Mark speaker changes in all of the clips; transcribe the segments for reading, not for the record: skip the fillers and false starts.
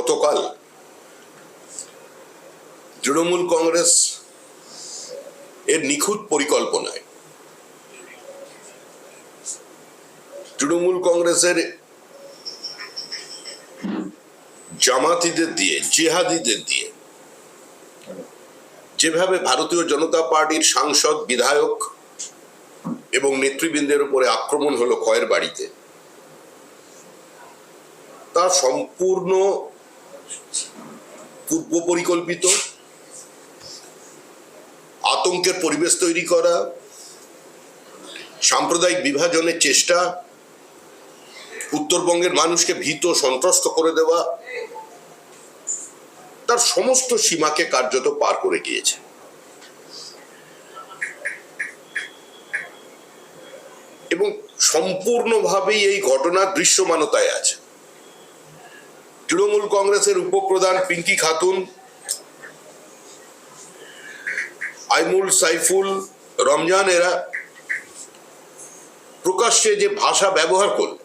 Speaker 1: গতকাল তৃণমূল কংগ্রেস এর নিখুঁত পরিকল্পনায় তৃণমূল কংগ্রেসের জামাতিদের দিয়ে, জেহাদিদের দিয়ে যেভাবে ভারতীয় জনতা পার্টির সাংসদ, বিধায়ক এবং নেতৃবৃন্দের উপরে আক্রমণ হলো খয়ের বাড়িতে, তা সম্পূর্ণ পূর্ব পরিকল্পিত, আতঙ্কের পরিবেশ তৈরি করা, সাম্প্রদায়িক বিভাজনের চেষ্টা, উত্তরবঙ্গের মানুষকে ভীত সন্ত্রস্ত করে দেওয়া, তার সমস্ত সীমাকে কার্যত পার করে গিয়েছে। এবং সম্পূর্ণভাবেই এই ঘটনার দৃশ্যমানতায় আছে। তৃণমূল কংগ্রেসের উপপ্রধান পিঙ্কি খাতুন, আইমুল, সাইফুল, রমজান এরা প্রকাশ্যে যে ভাষা ব্যবহার করল,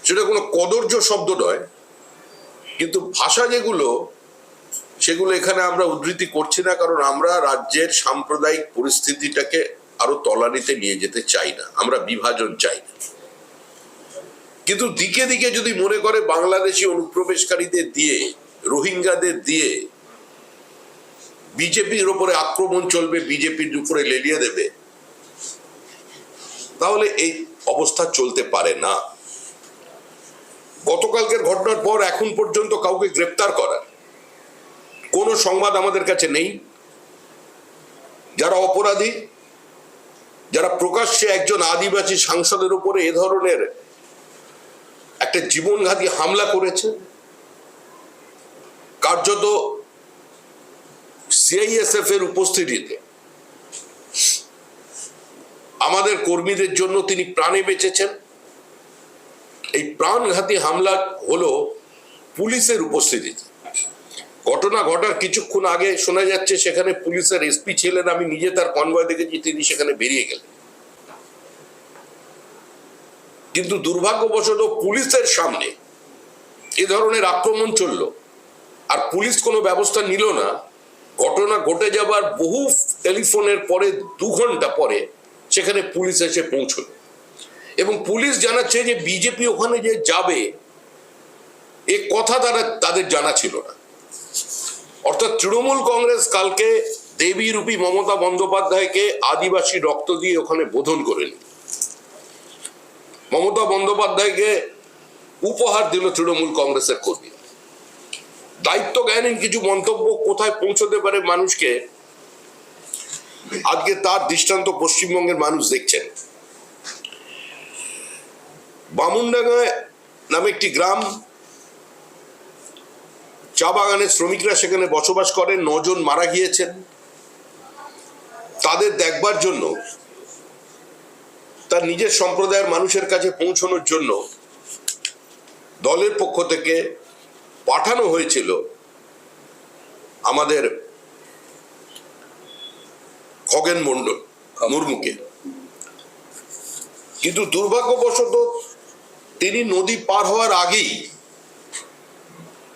Speaker 1: সেটা কোনো কদর্য শব্দ নয়, কিন্তু ভাষা যেগুলো, সেগুলো এখানে আমরা উদ্ধৃতি করছি না, কারণ আমরা রাজ্যের সাম্প্রদায়িক পরিস্থিতিটাকে আরো তলানিতে নিয়ে যেতে চাই না, আমরা বিভাজন চাই না। কিন্তু দিকে দিকে যদি মনে করে বাংলাদেশি অনুপ্রবেশকারীদের দিয়ে, রোহিঙ্গাদের দিয়ে বিজেপির উপরে আক্রমণ চলবে, বিজেপির উপরে লেলিয়ে দেবে, তাহলে এই অবস্থা চলতে পারে না। গতকালকের ঘটনার পর এখন পর্যন্ত কাউকে গ্রেপ্তার করার কোনো সংবাদ আমাদের কাছে নেই। যারা অপরাধী, যারা প্রকাশ্যে একজন আদিবাসী সাংসদের উপরে এ ধরনের একটা জীবনঘাতী হামলা করেছে, কার্যত সিআইএসএফ এর উপস্থিতিতে আমাদের কর্মীদের জন্য তিনি প্রাণে বেঁচেছেন। এই প্রাণঘাতী হামলা হলো পুলিশের উপস্থিতিতে। ঘটনা ঘটার কিছুক্ষণ আগে শোনা যাচ্ছে সেখানে পুলিশের এসপি ছিলেন, আমি নিজে তার কনভয় দেখেছি, তিনি সেখানে বেরিয়ে গেলেন। কিন্তু দুর্ভাগ্যবশত পুলিশের সামনে এ ধরনের আক্রমণ চলল, আর পুলিশ কোনো ব্যবস্থা নিল না। ঘটনা ঘটে যাবার বহু টেলিফোনের পরে 2 ঘন্টা পরে সেখানে পুলিশ এসে পৌঁছল, এবং পুলিশ জানাচ্ছে যে বিজেপি ওখানে যে যাবে এ কথা তাদের জানা ছিল না। অর্থাৎ তৃণমূল কংগ্রেস কালকে দেবী রূপী মমতা বন্দ্যোপাধ্যায়কে আদিবাসী রক্ত দিয়ে ওখানে বোধন করেনি। মমতা বন্দ্যোপাধ্যায়কে উপহার দিল তৃণমূল কংগ্রেসের কর্মী। দায়িত্ব জ্ঞানহীন কিছু মন্তব্য কোথায় পৌঁছতে পারে মানুষকে, আজকে তার দৃষ্টান্ত পশ্চিমবঙ্গের মানুষ দেখছেন। বামুনডাঙ্গায় নামে একটি গ্রাম, চা বাগানের শ্রমিকরা সেখানে বসবাস করেন, 9 জন মারা গিয়েছেন। তাদের দেখবার জন্য, তার নিজের সম্প্রদায়ের মানুষের কাছে পৌঁছানোর জন্য দলের পক্ষ থেকে পাঠানো হয়েছিল আমাদের খগেন মুর্মুকে। কিন্তু দুর্ভাগ্যবশত তিনি নদী পার হওয়ার আগেই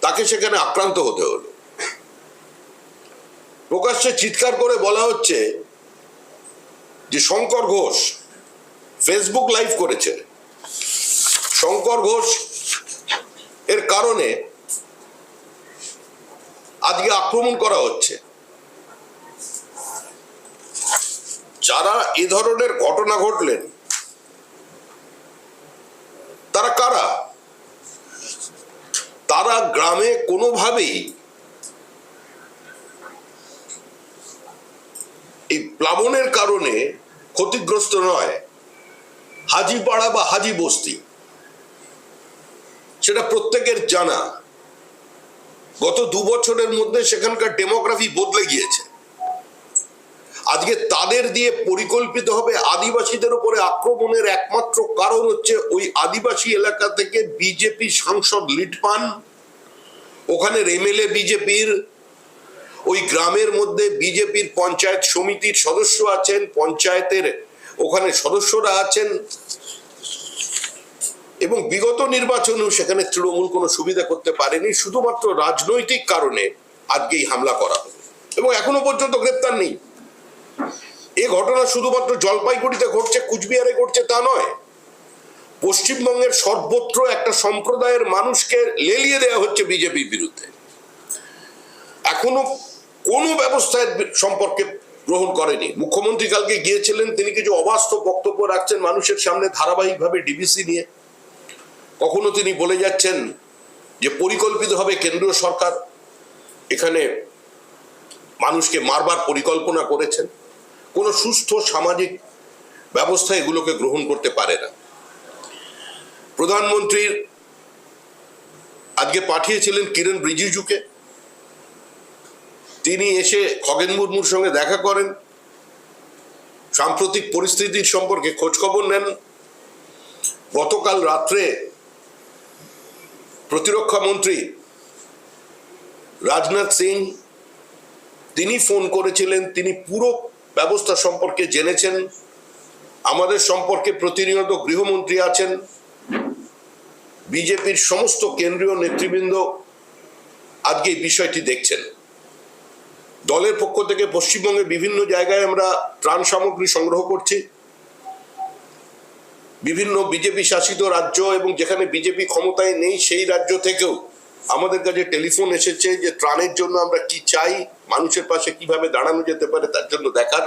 Speaker 1: তাকে সেখানে আক্রান্ত হতে হলো। প্রকাশ্যে চিৎকার করে বলা হচ্ছে যে শঙ্কর ঘোষ ফেসবুক লাইভ করেছে, শঙ্কর ঘোষ এর কারণে আজকে আক্রমণ করা হচ্ছে। যারা এ ধরনের ঘটনা ঘটলেন তারা কারা? তারা গ্রামে কোনোভাবেই এই প্লাবনের কারণে ক্ষতিগ্রস্ত নয়। হাজিপাড়া বা হাজি বস্তি, সেটা প্রত্যেকের জানা। গত 2 বছরের মধ্যে সেখানকার ডেমোগ্রাফি বদলে গিয়েছে। আজকে তাদের দিয়ে পরিকল্পিত হবে আদিবাসীদের উপরে আক্রমণের একমাত্র কারণ হচ্ছে ওই আদিবাসী এলাকা থেকে বিজেপি সাংসদ লিড পান, ওখানের এমএলএ বিজেপির, ওই গ্রামের মধ্যে বিজেপির পঞ্চায়েত সমিতির সদস্য আছেন, পঞ্চায়েতের ওখানে সদস্যরা আছেন, এবং বিগত নির্বাচনেও সেখানে তৃণমূল কোনো সুবিধা করতে পারেনি, শুধুমাত্র রাজনৈতিক কারণে আজকে এই হামলা করা হলো এবং এখনো পর্যন্ত গ্রেপ্তার নেই। এই ঘটনা শুধুমাত্র জলপাইগুড়িতে ঘটছে, কুচবিহারে ঘটছে তা নয়, পশ্চিমবঙ্গের সর্বত্র একটা সম্প্রদায়ের মানুষকে লেলিয়ে দেওয়া হচ্ছে বিজেপির বিরুদ্ধে। এখনো কোনো ব্যবস্থার সম্পর্কে গ্রহণ করেনি। মুখ্যমন্ত্রী কালকে গিয়েছিলেন, তিনি কিছু অবাস্তব বক্তব্য রাখছেন মানুষের সামনে ধারাবাহিকভাবে ডিবিসি নিয়ে। কখনো তিনি বলে যাচ্ছেন যে পরিকল্পিতভাবে কেন্দ্রীয় সরকার এখানে মানুষকে মারবার পরিকল্পনা করেছেন। কোনো সুস্থ সামাজিক ব্যবস্থা এগুলোকে গ্রহণ করতে পারে না। প্রধানমন্ত্রীর আজকে পাঠিয়েছিলেন কিরণ রিজিজুকে, তিনি এসে খগেন মুর্মুর সঙ্গে দেখা করেন, সাম্প্রতিক পরিস্থিতির সম্পর্কে খোঁজখবর নেন। গতকাল রাত্রে প্রতিরক্ষা মন্ত্রী রাজনাথ সিং তিনি ফোন করেছিলেন, তিনি পুরো ব্যবস্থা সম্পর্কে জেনেছেন। আমাদের সম্পর্কে প্রতিনিয়ত গৃহমন্ত্রী আছেন, বিজেপির সমস্ত কেন্দ্রীয় নেতৃবৃন্দ আজকে এই বিষয়টি দেখছেন। দলের পক্ষ থেকে পশ্চিমবঙ্গের বিভিন্ন জায়গায় আমরা ত্রাণ সামগ্রী সংগ্রহ করছি। বিভিন্ন বিজেপি শাসিত রাজ্য এবং যেখানে বিজেপি ক্ষমতায় নেই সেই রাজ্য থেকেও আমাদের কাছে টেলিফোন এসেছে যে ত্রাণের জন্য আমরা কি চাই, মানুষের পাশে কিভাবে দাঁড়ানো যেতে পারে তার জন্য দেখার।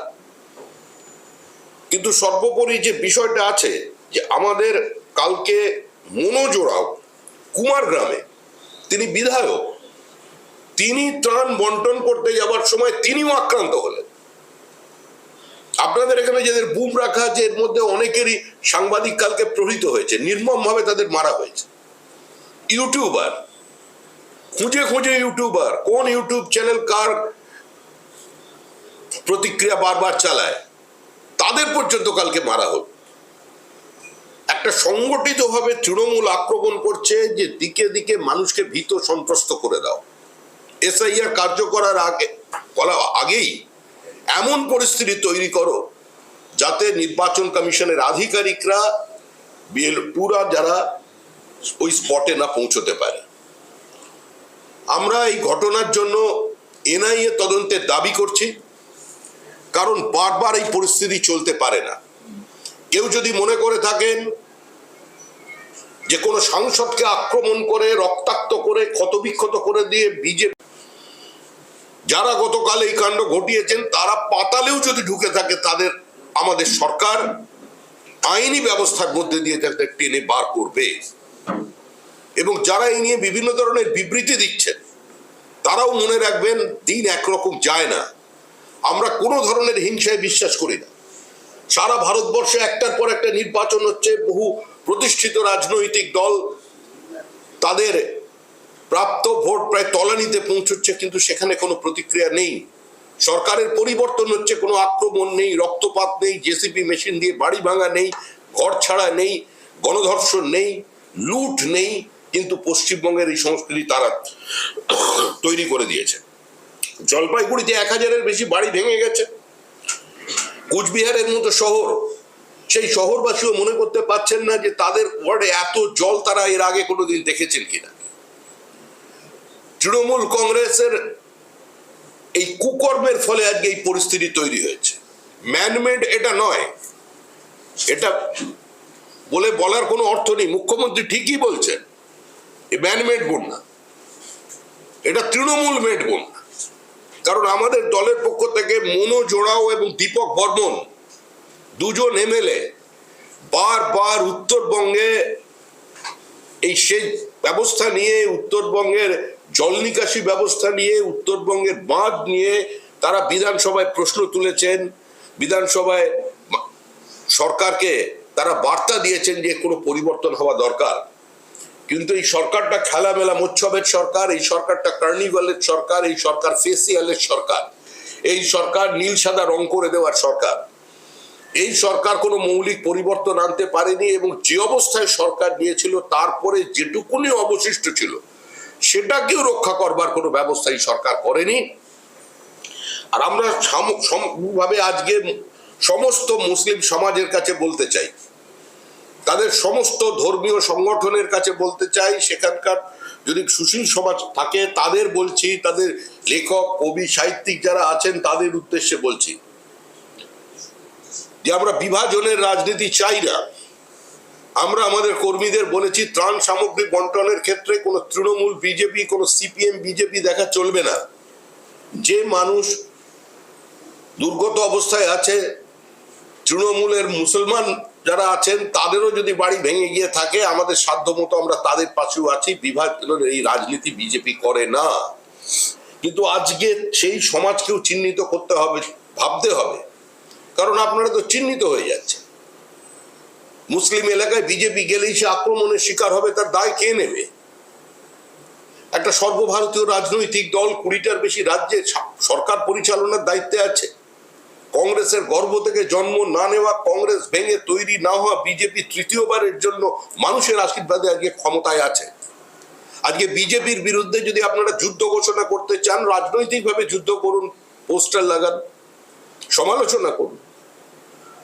Speaker 1: কিন্তু সর্বোপরি যে বিষয়টা আছে যে আমাদের কালকে মনোজ ওরাও কুমারগ্রামে, তিনি বিধায়ক, তিনি ত্রাণ বন্টন করতে যাওয়ার সময় তিনিও আক্রান্ত হলেন। আপনাদের এখানে যাদের বুম রাখা আছে এর মধ্যে অনেকেরই সাংবাদিক কালকে প্রহৃত হয়েছে, নির্মম ভাবে তাদের মারা হয়েছে। ইউটিউবার, খুঁজে খুঁজে ইউটিউবার, কোন ইউটিউব চ্যানেল কার প্রতিক্রিয়া বারবার চালায়, তাদের পর্যন্ত কালকে মারা হল। একটা সংগঠিত ভাবে তৃণমূল আক্রমণ করছে যে দিকে দিকে মানুষকে ভীত সন্ত্রস্ত করে দাও। এসআইআর কার্য করার আগেই এমন পরিস্থিতি তৈরি করো যাতে নির্বাচন কমিশনের আধিকারিকরা পুরা যারা ওই স্পটে না পৌঁছতে পারে। আমরা এই ঘটনার জন্য এনআইএ তদন্তের দাবি করছি, কারণ বারবার এই পরিস্থিতি চলতে পারে না। কেউ যদি মনে করে থাকেন যে কোনো সাংসদকে আক্রমণ করে রক্তাক্ত করে ক্ষতবিক্ষত করে দিয়ে বিজেপি যারা গতকাল এই কাণ্ড ঘটিয়েছেন তারা পাতালেও যদি ঢুকে থাকে, তাদের আমাদের সরকার আইনি ব্যবস্থার মধ্যে দিয়ে তাদের টেনে বার করবে। এবং যারা এই নিয়ে বিভিন্ন ধরনের বিবৃতি দিচ্ছেন তারাও মনে রাখবেন দিন একরকম যায় না। আমরা কোনো ধরনের হিংসায় বিশ্বাস করি না। সারা ভারতবর্ষে একটার পর একটা নির্বাচন হচ্ছে, বহু প্রতিষ্ঠিত রাজনৈতিক দল তাদের প্রাপ্ত ভোট প্রায় তলানিতে পৌঁছচ্ছে, কিন্তু সেখানে কোনো প্রতিক্রিয়া নেই। সরকারের পরিবর্তন হচ্ছে, কোনো আক্রমণ নেই, রক্তপাত নেই, জেসিবি মেশিন দিয়ে বাড়ি ভাঙা নেই, ঘর ছাড়া নেই, গণধর্ষণ নেই, লুট নেই। কিন্তু পশ্চিমবঙ্গের এই সংস্কৃতি তারা তৈরি করে দিয়েছে। জলপাইগুড়িতে 1000-এর বেশি বাড়ি ভেঙে গেছে। কুচবিহারের মতো শহর, সেই শহরবাসীও মনে করতে পারছেন না যে তাদের ওয়ার্ডে এত জল তারা এর আগে কোনোদিন দেখেছেন কিনা। তৃণমূল কংগ্রেসের এই কুকর্মের ফলে আজকে এই পরিস্থিতি তৈরি হয়েছে। ম্যানমেড এটা নয়, এটা বলে বলার কোনো অর্থ নেই। মুখ্যমন্ত্রী ঠিকই বলছেন, ম্যানমেড বন্যা, এটা তৃণমূল মেড বন্যা। কারণ আমাদের দলের পক্ষ থেকে মনোজ ওরাও এবং দীপক বর্মন, দুজন এমএলএ বারবার উত্তরবঙ্গে এই সেই ব্যবস্থা নিয়ে, উত্তরবঙ্গের জল নিকাশি ব্যবস্থা নিয়ে, উত্তরবঙ্গের বাঁধ নিয়ে তারা বিধানসভায় প্রশ্ন তুলেছেন। বিধানসভায় সরকারকে তারা বার্তা দিয়েছেন যে কোনো পরিবর্তন হওয়া দরকার। কিন্তু এই সরকারটা খেলামেলা মোচ্ছবের সরকার, এই সরকারটা কার্নিভালের সরকার, এই সরকার ফেসিয়ালের সরকার, এই সরকার নীল সাদা রং করে দেওয়ার সরকার। এই সরকার কোনো মৌলিক পরিবর্তন আনতে পারেনি এবং যে অবস্থায় সরকার নিয়েছিল তারপরে যেটুকুনি অবশিষ্ট ছিল সেটাকেও রক্ষা করবার কোনো ব্যবস্থা এই সরকার করেনি। আর আমরা ভাবে আজকে সমস্ত মুসলিম সমাজের কাছে বলতে চাই, তাদের সমস্ত ধর্মীয় সংগঠনের কাছে বলতে চাই, সেখানকার যদি সুশীল সমাজ থাকে তাদের বলছি, তাদের লেখক কবি সাহিত্যিক যারা আছেন তাদের উদ্দেশ্যে বলছি যে আমরা বিভাজনের রাজনীতি চাই না। আমরা আমাদের কর্মীদের বলেছি ত্রাণ সামগ্রী বন্টনের ক্ষেত্রে কোনো তৃণমূল বিজেপি, কোনো সিপিএম বিজেপি দেখা চলবে না। যে মানুষ দুর্গত অবস্থায় আছে, তৃণমূলের মুসলমান যারা আছেন তাদেরও যদি বাড়ি ভেঙে গিয়ে থাকে, আমাদের সাধ্য মতো আমরা তাদের পাশেও আছি। বিভাজনের এই রাজনীতি বিজেপি করে না। কিন্তু আজকে সেই সমাজকেও চিহ্নিত করতে হবে, ভাবতে হবে, কারণ আপনারা তো চিহ্নিত হয়ে যাচ্ছে। মুসলিম এলাকায় বিজেপি গেলেই সে আক্রমণের শিকার হবে, তার দায় কে নেবে? একটা সর্বভারতীয় রাজনৈতিক দল 20টার বেশি রাজ্যে সরকার পরিচালনার দায়িত্বে আছে। কংগ্রেসের গর্ভ থেকে জন্ম না নেওয়া, কংগ্রেস ভেঙে তৈরি না হওয়া বিজেপি তৃতীয়বারের জন্য মানুষের আশীর্বাদে আজকে ক্ষমতায় আছে। আজকে বিজেপির বিরুদ্ধে যদি আপনারা যুদ্ধ ঘোষণা করতে চান, রাজনৈতিকভাবে যুদ্ধ করুন, পোস্টার লাগান, সমালোচনা করুন,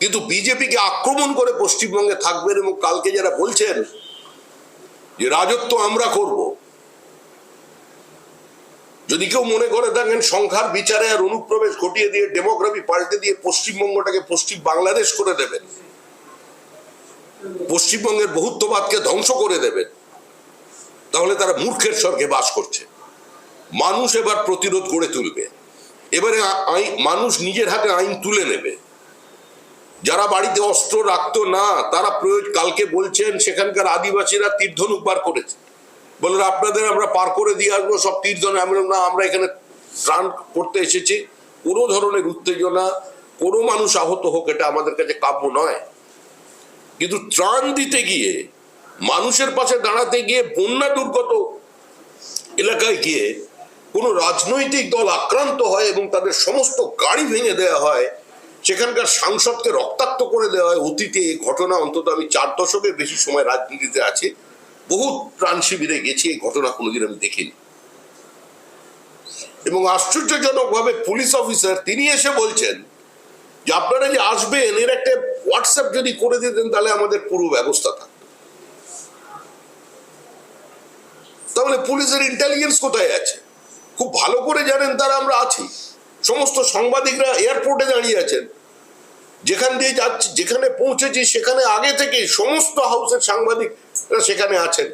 Speaker 1: কিন্তু বিজেপিকে আক্রমণ করে পশ্চিমবঙ্গে থাকবেন। এবং কালকে যারা বলছেন যে রাজত্ব আমরা করব, যদি কেউ মনে করে থাকেন সংখ্যার বিচারে আর অনুপ্রবেশ ঘটিয়ে দিয়ে ডেমোগ্রাফি পাল্টে দিয়ে পশ্চিমবঙ্গটাকে পশ্চিম বাংলাদেশ করে দেবেন, পশ্চিমবঙ্গের বহুত্ববাদকে ধ্বংস করে দেবেন, তাহলে তারা মূর্খের স্বর্গে বাস করছে। মানুষ এবার প্রতিরোধ গড়ে তুলবে। এবারে মানুষ নিজের হাতে আইন তুলে নেবে। যারা বাড়িতে অস্ত্র রাখতো না তারা কালকে বলছেন সেখানকার আদিবাসীরা তীর ধনুক বার করেছে, বলে আপনাদের আমরা পার করে দিয়ে আসবো সব তীর ধনুক। না, আমরা এখানে ত্রাণ করতে এসেছি। কোনো ধরনের উত্তেজনা, কোনো মানুষ আহত হোক, এটা আমাদের কাছে কাম্য নয়। কিন্তু ত্রাণ দিতে গিয়ে, মানুষের পাশে দাঁড়াতে গিয়ে, বন্যা দুর্গত এলাকায় গিয়ে কোনো রাজনৈতিক দল আক্রান্ত হয় এবং তাদের সমস্ত গাড়ি ভেঙে দেওয়া হয়, সেখানকার সাংসদকে রক্তাক্ত করে দেওয়া হয়। অতীতে এই ঘটনা, অন্তত আমি 4 দশকের বেশি সময় রাজনীতিতে আছি, বহু ত্রাণ শিবিরে গেছি, এই ঘটনা কোনোদিন আমি দেখিনি। এবং আশ্চর্যজনক ভাবে পুলিশ অফিসার তিনি এসে বলছেন যে আপনারা যে আসবেন এর একটা হোয়াটসঅ্যাপ যদি করে দিতেন তাহলে আমাদের পুরো ব্যবস্থা থাকতো। তাহলে পুলিশের ইন্টেলিজেন্স কোথায় আছে? খুব ভালো করে জানেন তারা আমরা আছি। সমস্ত সাংবাদিকরা এয়ারপোর্টে দাঁড়িয়ে আছেন, যেখান দিয়ে যাচ্ছি, যেখানে পৌঁছেছি সেখানে আগে থেকে সমস্ত হাউসের সাংবাদিকরা সেখানে আছেন।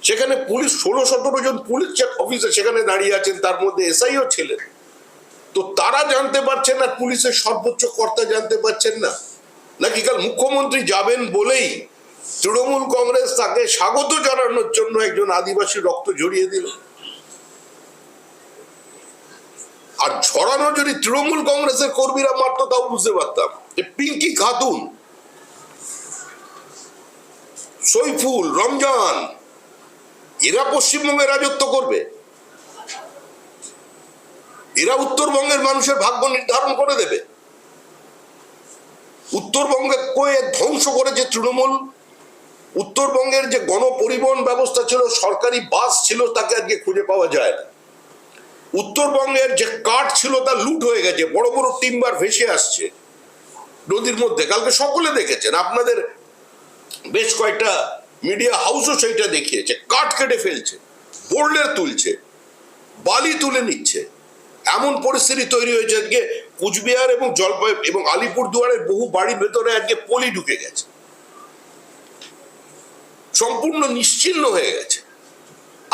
Speaker 1: সেখানে পুলিশ 16-17 জন পুলিশ অফিসার সেখানে দাঁড়িয়ে আছেন, তার মধ্যে এসআইও ছিলেন। তো তারা জানতে পারছেন না, পুলিশের সর্বোচ্চ কর্তা জানতে পারছেন না? নাকি কাল মুখ্যমন্ত্রী যাবেন বলেই তৃণমূল কংগ্রেস তাকে স্বাগত জানানোর জন্য একজন আদিবাসী রক্ত ঝরিয়ে দিল? আর ঝরানো যদি তৃণমূল কংগ্রেসের কর্মীরা মারতো তাও বুঝতে পারতাম। পিঙ্কি খাতুন, সইফুল, রমজান, এরা পশ্চিমবঙ্গে রাজত্ব করবে? এরা উত্তরবঙ্গের মানুষের ভাগ্য নির্ধারণ করে দেবে? উত্তরবঙ্গে কয়ে ধ্বংস করেছে তৃণমূল। উত্তরবঙ্গের যে গণপরিবহন ব্যবস্থা ছিল, সরকারি বাস ছিল, তাকে আজকে খুঁজে পাওয়া যায় না। উত্তরবঙ্গের যে কাঠ ছিল তা লুট হয়ে গেছে, বড় বড় টিম্বার ভেসে আসছে নদীর মধ্যে। কালকে সকলে দেখেছেন, আপনাদের বেশ কয়েকটা মিডিয়া হাউসও সেইটা দেখিয়েছে। কাঠ কেটে ফেলছে, বোল্ডার তুলছে, বালি তুলে নিচ্ছে। এমন পরিস্থিতি তৈরি হয়েছে আজকে কুচবিহার এবং জলপাইগুড়ি এবং আলিপুরদুয়ারের বহু বাড়ির ভেতরে আজকে পলি ঢুকে গেছে, সম্পূর্ণ নিশ্চিহ্ন হয়ে গেছে।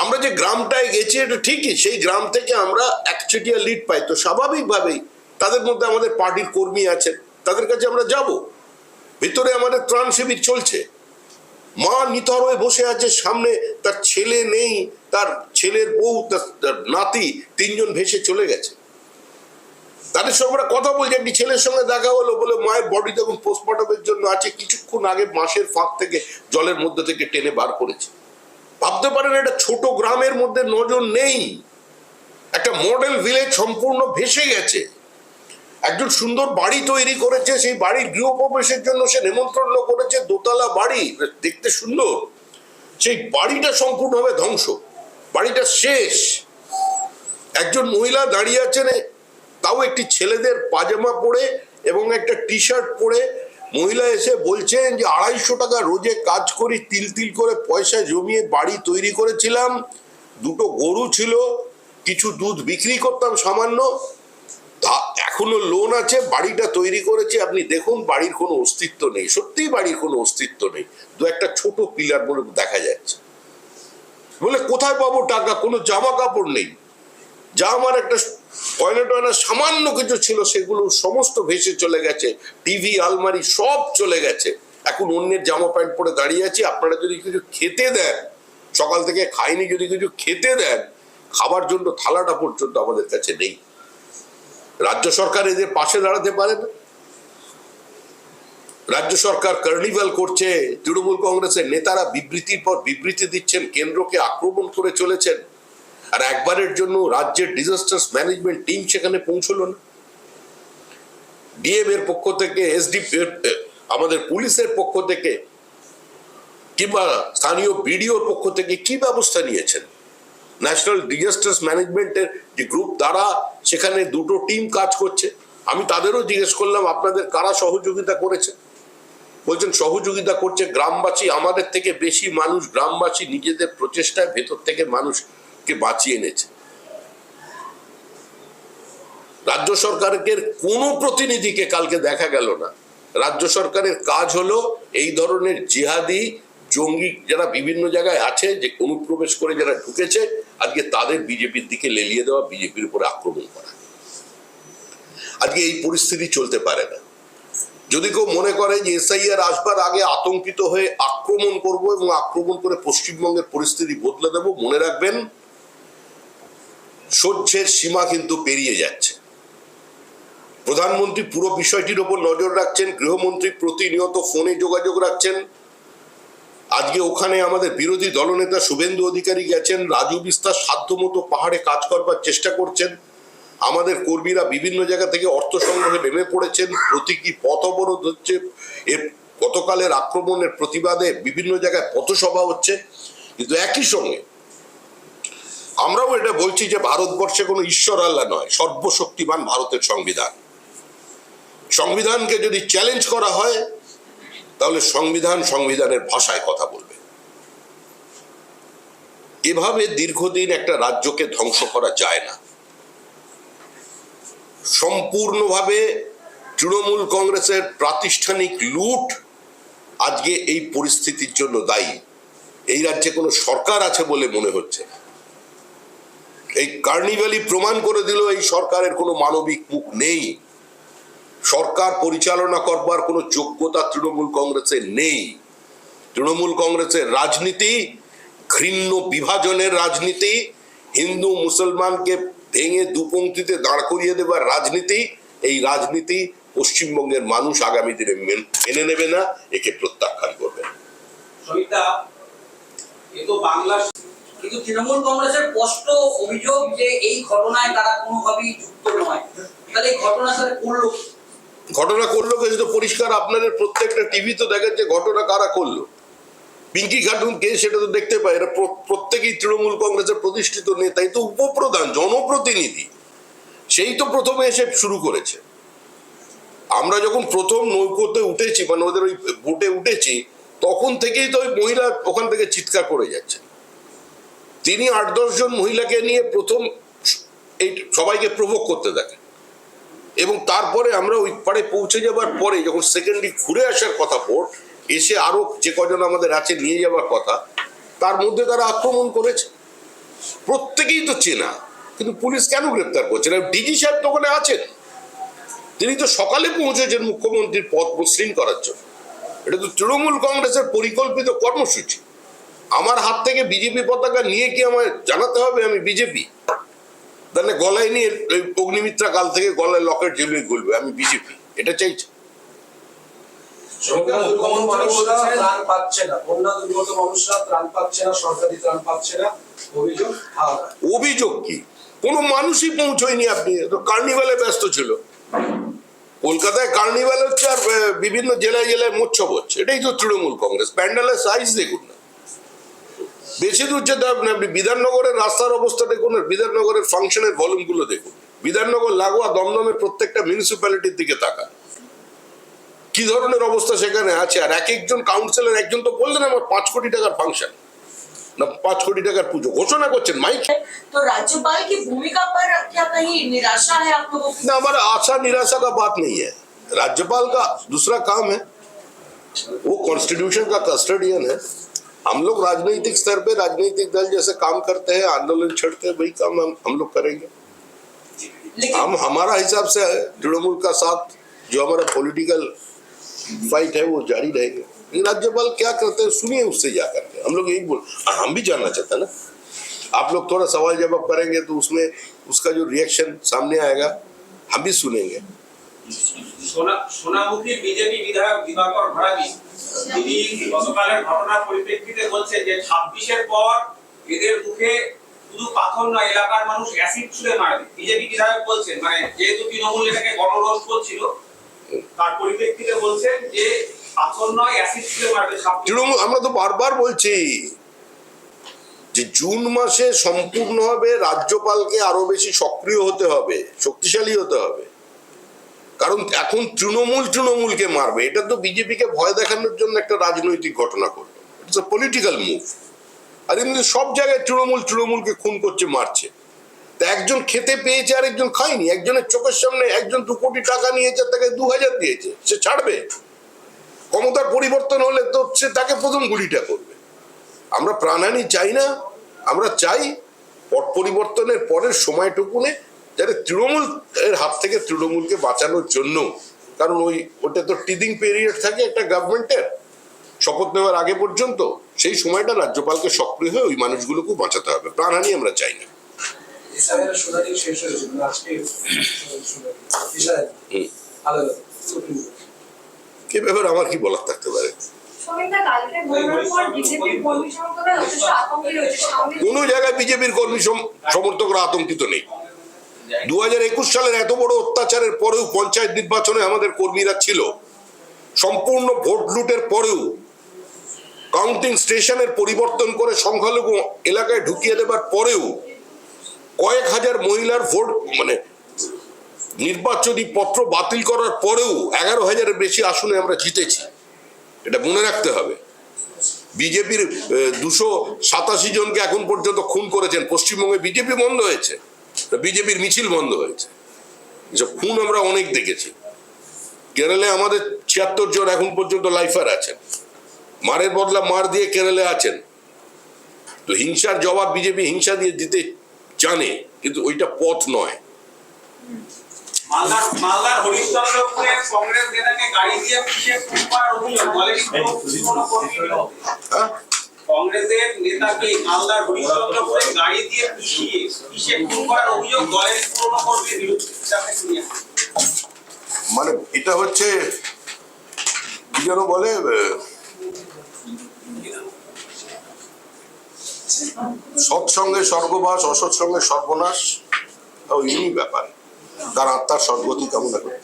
Speaker 1: আমরা যে গ্রামটায় গেছি এটা ঠিকই, সেই গ্রাম থেকে আমরা একচেটিয়া লিড পাই, তো স্বাভাবিকভাবেই তাদের মধ্যে আমাদের পার্টির কর্মী আছেন, তাদের কাছে আমরা যাব। ভিতরে আমাদের ত্রাণ শিবির চলছে। মা নিথর হয়ে বসে আছে, সামনে তার ছেলে নেই, তার ছেলের বউ, তার নাতি, 3 জন ভেসে চলে গেছে। তাদের সঙ্গে আমরা কথা বলছি, একটি ছেলের সঙ্গে দেখা হলো, বলে মায়ের বডি তখন পোস্টমর্টমের জন্য আছে, কিছুক্ষণ আগে বাঁশের ফাঁক থেকে জলের মধ্যে থেকে টেনে বার করেছে। ভাবতে পারেন একটা ছোট গ্রামের মধ্যে নজর নেই, একটা মডেল ভিলেজ সম্পূর্ণ ভেসে গেছে। একজন সুন্দর বাড়ি তৈরি করেছে, সেই বাড়ির গৃহপ্রবেশের জন্য সে নেমন্ত্রণ করেছে, দোতলা বাড়ি, দেখতে সুন্দর, সেই বাড়িটা সম্পূর্ণভাবে ধ্বংস, বাড়িটা শেষ। একজন মহিলা দাঁড়িয়ে আছেন, তাও একটি ছেলেদের পাজামা পরে এবং একটা টি শার্ট পরে, মহিলা এসে বলছেন যে 250 টাকা রোজে কাজ করি, তিল তিল করে পয়সা জমিয়ে বাড়ি তৈরি করেছিলাম, 2টো গরু ছিল, কিছু দুধ বিক্রি করতাম সামান্য, এখনো লোন আছে, বাড়িটা তৈরি করেছে, আপনি দেখুন বাড়ির কোনো অস্তিত্ব নেই। সত্যিই বাড়ির কোনো অস্তিত্ব নেই, দু একটা ছোট পিলার বলে দেখা যাচ্ছে। বলে কোথায় পাবো টাকা, কোনো জামা কাপড় নেই, যা আমার একটা গয়না টয়না সামান্য কিছু ছিল সেগুলো সমস্ত ভেসে চলে গেছে, টিভি আলমারি সব চলে গেছে, এখন অন্যের জামা প্যান্ট পরে দাঁড়িয়ে আছি। আপনারা যদি কিছু খেতে দেন, সকাল থেকে খাইনি, যদি কিছু খেতে দেন, খাবার জন্য থালাটা পর্যন্ত আমাদের কাছে নেই। রাজ্য সরকার এদের পাশে দাঁড়াতে পারে না। রাজ্য সরকার কার্নিভাল করছে, তৃণমূল কংগ্রেসের নেতারা বিবৃতির পর বিবৃতি দিচ্ছেন, কেন্দ্রকে আক্রমণ করে চলেছেন, আর একবারের জন্য রাজ্যের ডিজাস্টার ম্যানেজমেন্ট টিম সেখানে পৌঁছলো না। ডিএম এর পক্ষ থেকে, এসডিপি আমাদের পুলিশের পক্ষ থেকে কিংবা স্থানীয় বিডিওর পক্ষ থেকে কি ব্যবস্থা নিয়েছেন? ন্যাশনাল ডিজাস্টার ম্যানেজমেন্টের যে গ্রুপ, তারা সেখানে 2টো টিম কাজ করছে। আমি তাদেরও জিজ্ঞেস করলাম আপনাদের কারা সহযোগিতা করেছে, বলছেন সহযোগিতা করছে গ্রামবাসী, আমাদের থেকে বেশি মানুষ গ্রামবাসী নিজেদের প্রচেষ্টায় ভেতর থেকে মানুষকে বাঁচিয়ে এনেছে। রাজ্য সরকারের কোনো প্রতিনিধিকে কালকে দেখা গেল না। রাজ্য সরকারের কাজ হলো এই ধরনের জিহাদি জঙ্গি যারা বিভিন্ন জায়গায় আছে, যে অনুপ্রবেশ করে যারা ঢুকেছে, আজকে তাদের বিজেপির দিকে লেলিয়ে দেওয়া, বিজেপির উপরে আক্রমণ করা। আজকে এই পরিস্থিতি চলতে পারে না। যদি কেউ মনে করে যে এসআইআর আসবার আগে আতঙ্কিত হয়ে আক্রমণ করব এবং আক্রমণ করে পশ্চিমবঙ্গের পরিস্থিতি বদলে দেব, মনে রাখবেন সহ্যের সীমা কিন্তু পেরিয়ে যাচ্ছে। প্রধানমন্ত্রী পুরো বিষয়টির উপর নজর রাখছেন, গৃহমন্ত্রী প্রতিনিয়ত ফোনে যোগাযোগ রাখছেন। আজকে ওখানে আমাদের বিরোধী দলনেতা শুভেন্দু অধিকারী গেছেন, রাজু বিস্তার সাধ্যমতো পাহাড়ে কাজ করবার চেষ্টা করছেন। আমাদের কর্মীরা বিভিন্ন জায়গা থেকে অর্থ সংগ্রহে নেমে পড়েছেন, প্রতীকী পথ অবরোধ হচ্ছে, এর গতকালের আক্রমণের প্রতিবাদে বিভিন্ন জায়গায় পথসভা হচ্ছে। কিন্তু একই সঙ্গে আমরাও এটা বলছি যে ভারতবর্ষে কোনো ঈশ্বর আল্লাহ নয়, সর্বশক্তিমান ভারতের সংবিধান। সংবিধানকে যদি চ্যালেঞ্জ করা হয় তাহলে সংবিধান সংবিধানের ভাষায় কথা বলবে। এভাবে দীর্ঘদিন একটা রাজ্যকে ধ্বংস করা যায় না। সম্পূর্ণভাবে তৃণমূল কংগ্রেসের প্রাতিষ্ঠানিক লুট আজকে এই পরিস্থিতির জন্য দায়ী। এই রাজ্যে কোনো সরকার আছে বলে মনে হচ্ছে। এই কার্নিভালই প্রমাণ করে দিল এই সরকারের কোনো মানবিক মুখ নেই। সরকার পরিচালনা করবার কোনো যোগ্যতা তৃণমূল কংগ্রেসের নেই। তৃণমূল কংগ্রেসের রাজনীতি ঘৃণ্য বিভাজনের রাজনীতি, হিন্দু মুসলমানকে ভেঙে দুপংক্তিতে দাঁড় করিয়ে দেবার রাজনীতি। এই রাজনীতি পশ্চিমবঙ্গের মানুষ আগামী দিনে মেনে নেবে না, একে প্রত্যাখ্যান করবে।
Speaker 2: কিন্তু তৃণমূল কংগ্রেসের স্পষ্ট অভিযোগ যে এই ঘটনায় তারা কোনোভাবেই যুক্ত নয়। তাহলে এই ঘটনা সাথে
Speaker 1: ঘটনা করলো কিন্তু পরিষ্কার, আপনাদের প্রত্যেকটা টিভি তো দেখাচ্ছে ঘটনা কারা করলো। পিঙ্কি খাটুন কে সেটা তো দেখতে পাই। এরা প্রত্যেকেই তৃণমূল কংগ্রেসের প্রতিষ্ঠিত নেতাই, তো উপপ্রধান জনপ্রতিনিধি, সেই তো প্রথমে এসে শুরু করেছে। আমরা যখন প্রথম নৌকোতে উঠেছি, মানে ওদের ওই বোটে উঠেছি, তখন থেকেই তো ওই মহিলা ওখান থেকে চিৎকার করে যাচ্ছে। তিনি 8-10 জন মহিলাকে নিয়ে প্রথম এই সবাইকে প্রভোগ করতে দেখেন, এবং তারপরে আমরা ওই পাড়ে পৌঁছে যাবার পরে যখন সেকেন্ডলি ঘুরে আসার কথা বোট এসে আরো যে কজন আমাদের আছে নিয়ে যাবার কথা, তার মধ্যে তারা আক্রমণ করেছে। প্রত্যেকেই তো চেনা, কিন্তু পুলিশ কেন গ্রেপ্তার করছে না? ডিজি সাহেব তো ওখানে আছেন, তিনি তো সকালে পৌঁছেছেন মুখ্যমন্ত্রীর পদ মসৃণ করার জন্য। এটা তো তৃণমূল কংগ্রেসের পরিকল্পিত কর্মসূচি। আমার হাত থেকে বিজেপি পতাকা নিয়ে কি আমায় জানাতে হবে আমি বিজেপি? তাহলে গলায় নিয়ে অগ্নিমিত্রা কাল থেকে গলায় লকেট ঝুলিয়ে ঘুরবে আমি বিজেপি, এটা চাইছে। অভিযোগ কি? কোন মানুষই পৌঁছয়নি। আপনি কার্নিভালে ব্যস্ত ছিল, কলকাতায় কার্নিভাল হচ্ছে আর বিভিন্ন জেলায় জেলায় মৎস্য হচ্ছে, এটাই তো তৃণমূল কংগ্রেস। প্যান্ডেলের সাইজ দেখুন না, বেশি দূর যেতে হবে না। আপনি বিধাননগরের রাস্তার অবস্থা দেখুন, বিধাননগরের ফাংশনের ভলিউম গুলো দেখুন। বিধাননগর লাগোয়া দমদমের প্রত্যেকটা মিউনিসিপ্যালিটির দিকে তাকান, কি ধরনের অবস্থা সেখানে আছে। আর এক একজন কাউন্সিলর, একজন তো বললেন আমার 5 কোটি টাকার ফাংশন না 5 কোটি টাকার পুজো ঘোষণা করছেন মাইক।
Speaker 3: तो राज्यपाल की भूमिका पर क्या कहीं निराशा है आप लोगों की?
Speaker 1: ना, हमारा आशा निराशा का बात नहीं है। राज्यपाल का दूसरा काम है, वो कॉन्स्टिट्यूशन का कस्टडियन है। हम लोग राजनीतिक स्तर पे राजनीतिक दल जैसे काम करते हैं, आंदोलन छेड़ते हैं, वही काम हम लोग करेंगे। हम हमारा हिसाब से तृणमूल का साथ जो हमारा पॉलिटिकल फाइट है वो जारी रहेगा। लेकिन राज्यपाल क्या करते हैं सुनिए उससे जा करके, हम लोग यही बोल, और हम भी जानना चाहते हैं ना। आप लोग थोड़ा सवाल जवाब करेंगे तो उसमें उसका जो रिएक्शन सामने आएगा हम भी सुनेंगे।
Speaker 4: সোনামুখী বিজেপি বিধায়ক দিবাকর ভড়াবি তিনি গতকালের ঘটনার পরিপ্রেক্ষিতে বলছেন যে 26-এর পর এদের মুখে শুধু পাথর নয়, এলাকার মানুষ অ্যাসিড ছুঁড়ে মারবে। বিজেপি বিধায়ক বলছেন মানে যেহেতু তৃণমূল এটাকে গণরোধ করছিল তার পরিপ্রেক্ষিতে বলছেন যে পাথর নয় অ্যাসিড ছুঁড়ে মারবে।
Speaker 1: তৃণমূল আমরা তো বারবার বলছি যে জুন মাসে সম্পূর্ণভাবে রাজ্যপালকে আরো বেশি সক্রিয় হতে হবে, শক্তিশালী হতে হবে। কারণ এখন তৃণমূলকে মারবে, এটা তো বিজেপিকে ভয় দেখানোর জন্য একটা রাজনৈতিক ঘটনা করলো। It's a political move. আর এমনি সব জায়গায় তৃণমূলকে খুন করছে, মারছে। তা একজন খেতে পেয়েছে আর একজন খায়নি। একজনের চোখের সামনে একজন 2 কোটি টাকা নিয়েছে, তাকে 2000 দিয়েছে, সে ছাড়বে? ক্ষমতার পরিবর্তন হলে তো সে তাকে প্রথম গুলিটা করবে। আমরা প্রাণহানি চাই না, আমরা চাই পট পরিবর্তনের পরের সময়টুকুনে যাতে তৃণমূল এর হাত থেকে তৃণমূলকে বাঁচানোর জন্য, কারণ ওটা তো টিদিং পিরিয়ড থাকে একটা গভর্নমেন্টের শপথ নেওয়ার আগে পর্যন্ত, সেই সময়টা রাজ্যপালকে সক্রিয় হয়ে ওই মানুষগুলোকে বাঁচাতে হবে। প্রাণহানি আমরা চাই না। এ ব্যাপারে আমার কি বলার থাকতে পারে? কোন জায়গায় বিজেপির কর্মী সমর্থকরা আতঙ্কিত নেই। 2021 সালের এত বড় অত্যাচারের পরেও পঞ্চায়েত নির্বাচনে আমাদের কর্মীরা ছিল। সম্পূর্ণ ভোট লুটের পরেও কাউন্টিং স্টেশনের পরিবর্তন করে সংখ্যালঘু এলাকায় ঢুকিয়ে দেবার পরেও কয়েক হাজার মহিলার ভোট মানে নির্বাচনী পত্র বাতিল করার পরেও 11,000-এর বেশি আসনে আমরা জিতেছি। এটা মনে রাখতে হবে। বিজেপির 287 জনকে এখন পর্যন্ত খুন করেছেন। পশ্চিমবঙ্গে বিজেপি বন্ধ হয়েছে, বিজেপির মিছিল বন্ধ হয়েছে। এসব খুন আমরা অনেক দেখেছি। কেরলে আমাদের 76 জন এখন পর্যন্ত লাইফার আছেন, মারের বদলা মার দিয়ে কেরলে আছেন। তো হিংসার জবাব বিজেপি হিংসা দিয়ে দিতে জানে, কিন্তু ওইটা পথ নয়।
Speaker 4: মালদার হরিশ্চন্দ্রপুরে কংগ্রেস নেতাকে গাড়ি দিয়ে পিষে খুন করার অভিযোগ, কংগ্রেসের নেতাকে মালদার হরিশ্চন্দ্রপুরে গাড়ি দিয়ে পিষে খুন করার অভিযোগ দলের পুরনো কর্মীর বিরুদ্ধে।
Speaker 1: মানে এটা হচ্ছে কি যেন বলে, সৎসঙ্গে স্বর্গবাস, অসৎসঙ্গে সর্বনাশ, ওই ব্যাপার। তার আত্মার সদ্গতি কামনা করি।